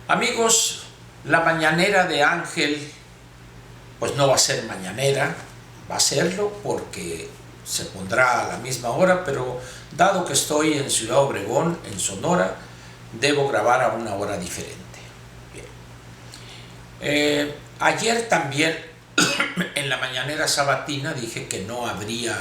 Amigos, la mañanera de Ángel pues no va a ser mañanera, va a serlo porque se pondrá a la misma hora, pero dado que estoy en Ciudad Obregón, en Sonora, debo grabar a una hora diferente. Bien. Ayer también en la mañanera sabatina dije que no habría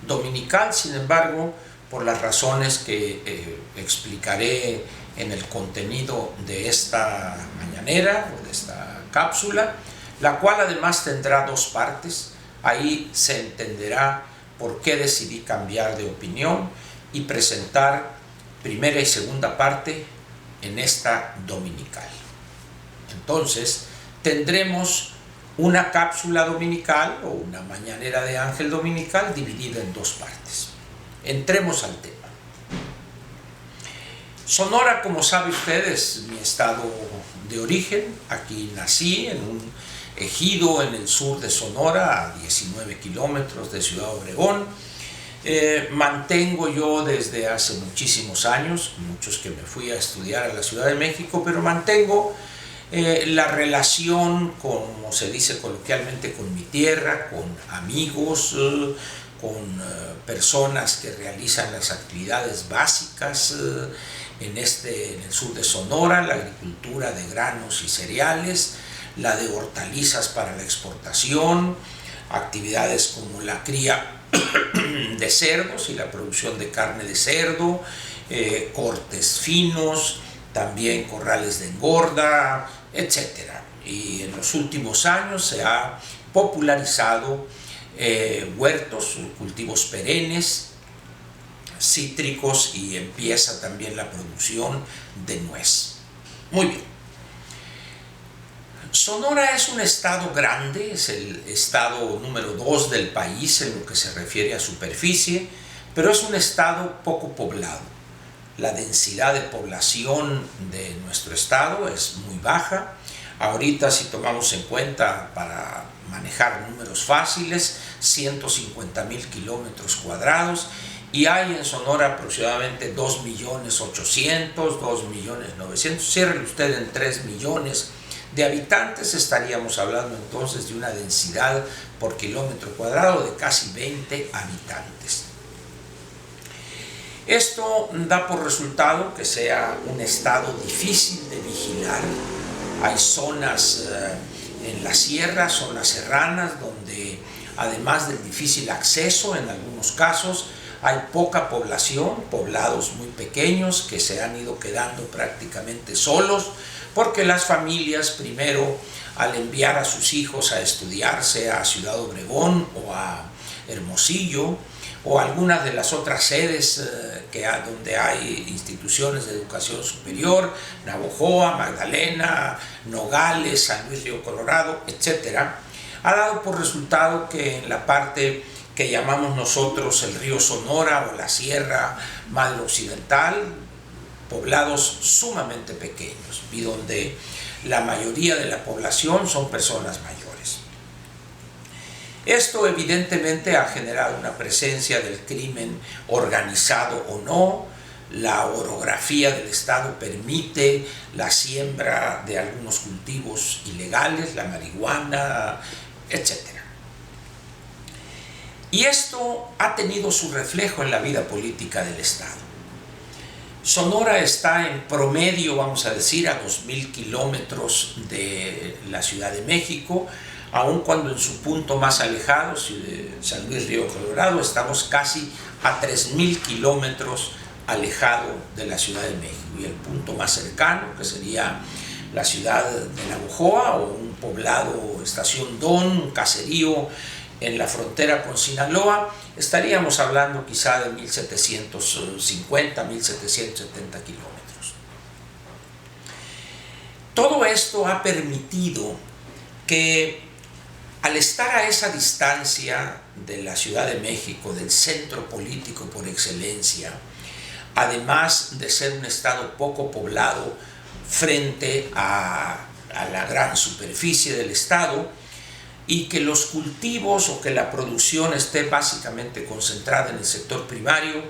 dominical, sin embargo, por las razones que explicaré en el contenido de esta mañanera o de esta cápsula, la cual además tendrá dos partes. Ahí se entenderá por qué decidí cambiar de opinión y presentar primera y segunda parte en esta dominical. Entonces, tendremos una cápsula dominical o una mañanera de Ángel dominical dividida en dos partes. Entremos al tema. Sonora, como sabe usted, es mi estado de origen. Aquí nací en un ejido en el sur de Sonora, a 19 kilómetros de Ciudad Obregón. Mantengo yo desde hace muchísimos años, muchos que me fui a estudiar a la Ciudad de México, pero mantengo la relación, como se dice coloquialmente, con mi tierra, con amigos, con personas que realizan las actividades básicas en el sur de Sonora, la agricultura de granos y cereales, la de hortalizas para la exportación, actividades como la cría de cerdos y la producción de carne de cerdo, cortes finos, también corrales de engorda, etc. Y en los últimos años se ha popularizado huertos, cultivos perennes, cítricos, y empieza también la producción de nuez. Muy bien. Sonora es un estado grande, es el estado número 2 del país en lo que se refiere a superficie, pero es un estado poco poblado. La densidad de población de nuestro estado es muy baja. Ahorita, si tomamos en cuenta, para manejar números fáciles, 150,000 kilómetros cuadrados, y hay en Sonora aproximadamente 2.800.000, 2.900.000, cierre usted en 3 millones de habitantes, estaríamos hablando entonces de una densidad por kilómetro cuadrado de casi 20 habitantes. Esto da por resultado que sea un estado difícil de vigilar. Hay zonas en la sierra, zonas serranas, donde además del difícil acceso, en algunos casos, hay poca población, poblados muy pequeños que se han ido quedando prácticamente solos, porque las familias, primero, al enviar a sus hijos a estudiarse a Ciudad Obregón o a Hermosillo, o algunas de las otras sedes donde hay instituciones de educación superior, Navojoa, Magdalena, Nogales, San Luis Río Colorado, etc., ha dado por resultado que en la parte que llamamos nosotros el río Sonora o la Sierra Madre Occidental, poblados sumamente pequeños y donde la mayoría de la población son personas mayores. Esto evidentemente ha generado una presencia del crimen organizado o no. La orografía del estado permite la siembra de algunos cultivos ilegales, la marihuana, etc. Y esto ha tenido su reflejo en la vida política del estado. Sonora está en promedio, vamos a decir, a 2.000 kilómetros de la Ciudad de México, aun cuando en su punto más alejado, San Luis Río Colorado, estamos casi a 3.000 kilómetros alejado de la Ciudad de México. Y el punto más cercano, que sería la ciudad de Navojoa, o un poblado, Estación Don, un caserío en la frontera con Sinaloa, estaríamos hablando quizá de 1.750, 1.770 kilómetros. Todo esto ha permitido que, al estar a esa distancia de la Ciudad de México, del centro político por excelencia, además de ser un estado poco poblado frente a la gran superficie del estado, y que los cultivos o que la producción esté básicamente concentrada en el sector primario,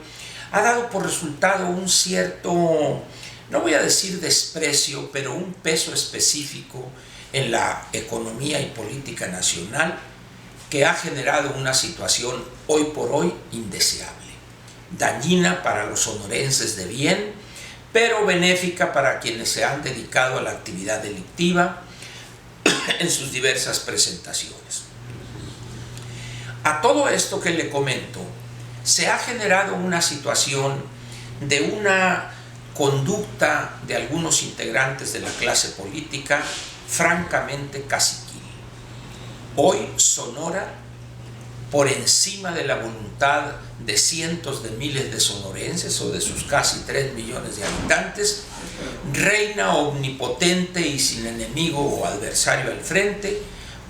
ha dado por resultado un cierto no voy a decir desprecio, pero un peso específico en la economía y política nacional que ha generado una situación hoy por hoy indeseable, dañina para los sonorenses de bien, pero benéfica para quienes se han dedicado a la actividad delictiva en sus diversas presentaciones. A todo esto que le comento, se ha generado una situación de una conducta de algunos integrantes de la clase política francamente caciquil. Hoy Sonora, por encima de la voluntad de cientos de miles de sonorenses o de sus casi 3 millones de habitantes, reina omnipotente y sin enemigo o adversario al frente,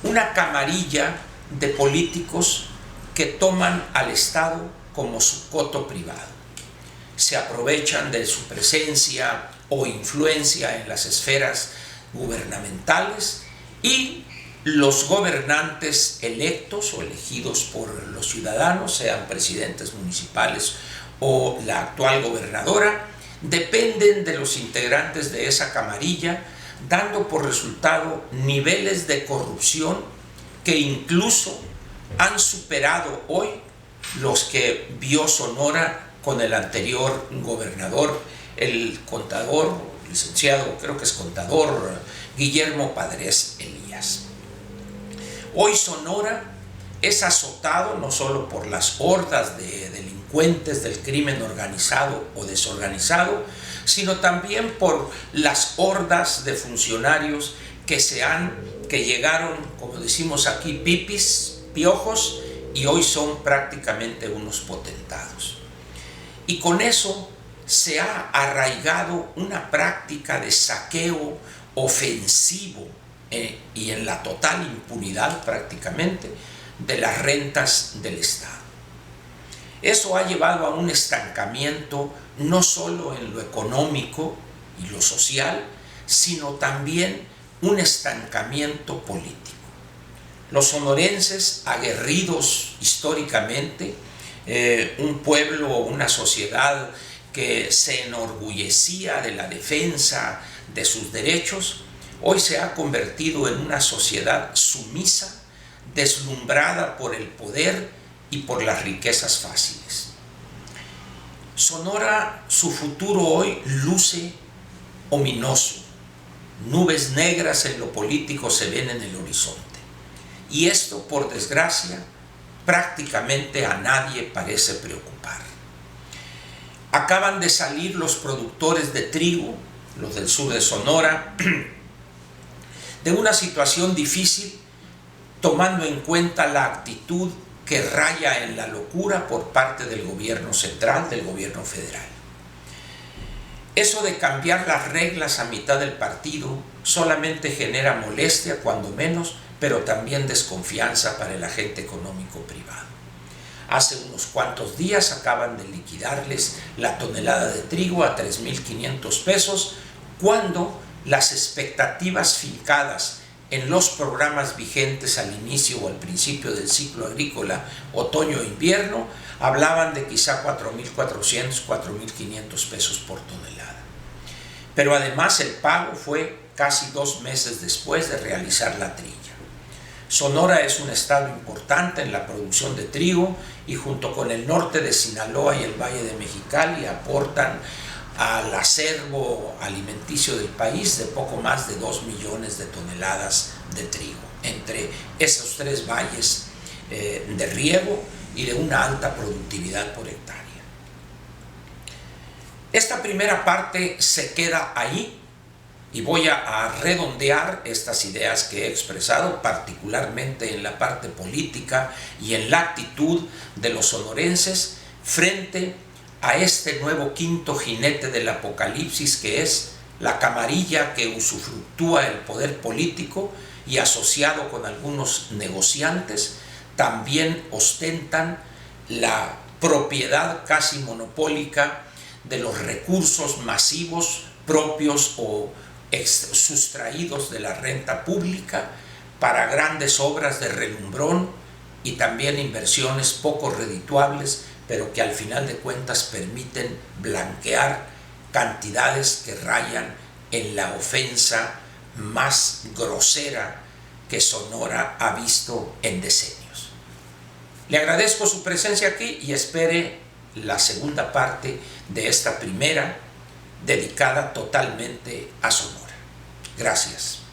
una camarilla de políticos que toman al Estado como su coto privado. Se aprovechan de su presencia o influencia en las esferas gubernamentales y los gobernantes electos o elegidos por los ciudadanos, sean presidentes municipales o la actual gobernadora, dependen de los integrantes de esa camarilla, dando por resultado niveles de corrupción que incluso han superado hoy los que vio Sonora con el anterior gobernador, el contador, licenciado, creo que es contador, Guillermo Padres Elías. Hoy Sonora es azotado no solo por las hordas de delincuentes del crimen organizado o desorganizado, sino también por las hordas de funcionarios que llegaron, como decimos aquí, pipis, piojos, y hoy son prácticamente unos potentados. Y con eso se ha arraigado una práctica de saqueo ofensivo y en la total impunidad prácticamente de las rentas del Estado. Eso ha llevado a un estancamiento no solo en lo económico y lo social, sino también un estancamiento político. Los sonorenses, aguerridos históricamente, un pueblo o una sociedad que se enorgullecía de la defensa de sus derechos, hoy se ha convertido en una sociedad sumisa, deslumbrada por el poder y por las riquezas fáciles. Sonora, su futuro hoy luce ominoso. Nubes negras en lo político se ven en el horizonte. Y esto, por desgracia, prácticamente a nadie parece preocupar. Acaban de salir los productores de trigo, los del sur de Sonora, de una situación difícil, tomando en cuenta la actitud que raya en la locura por parte del gobierno central, del gobierno federal. Eso de cambiar las reglas a mitad del partido solamente genera molestia, cuando menos, pero también desconfianza para el agente económico privado. Hace unos cuantos días acaban de liquidarles la tonelada de trigo a 3,500 pesos, cuando las expectativas fincadas en los programas vigentes al inicio o al principio del ciclo agrícola otoño-invierno hablaban de quizá 4,400, 4,500 pesos por tonelada. Pero además el pago fue casi 2 meses después de realizar la trilla. Sonora es un estado importante en la producción de trigo y junto con el norte de Sinaloa y el Valle de Mexicali aportan al acervo alimenticio del país de poco más de 2 millones de toneladas de trigo, entre esos 3 valles de riego y de una alta productividad por hectárea. Esta primera parte se queda ahí y voy a redondear estas ideas que he expresado, particularmente en la parte política y en la actitud de los sonorenses frente a este nuevo quinto jinete del apocalipsis, que es la camarilla que usufructúa el poder político y, asociado con algunos negociantes, también ostentan la propiedad casi monopólica de los recursos masivos propios o sustraídos de la renta pública para grandes obras de relumbrón y también inversiones poco redituables, pero que al final de cuentas permiten blanquear cantidades que rayan en la ofensa más grosera que Sonora ha visto en decenios. Le agradezco su presencia aquí y espere la segunda parte de esta primera dedicada totalmente a Sonora. Gracias.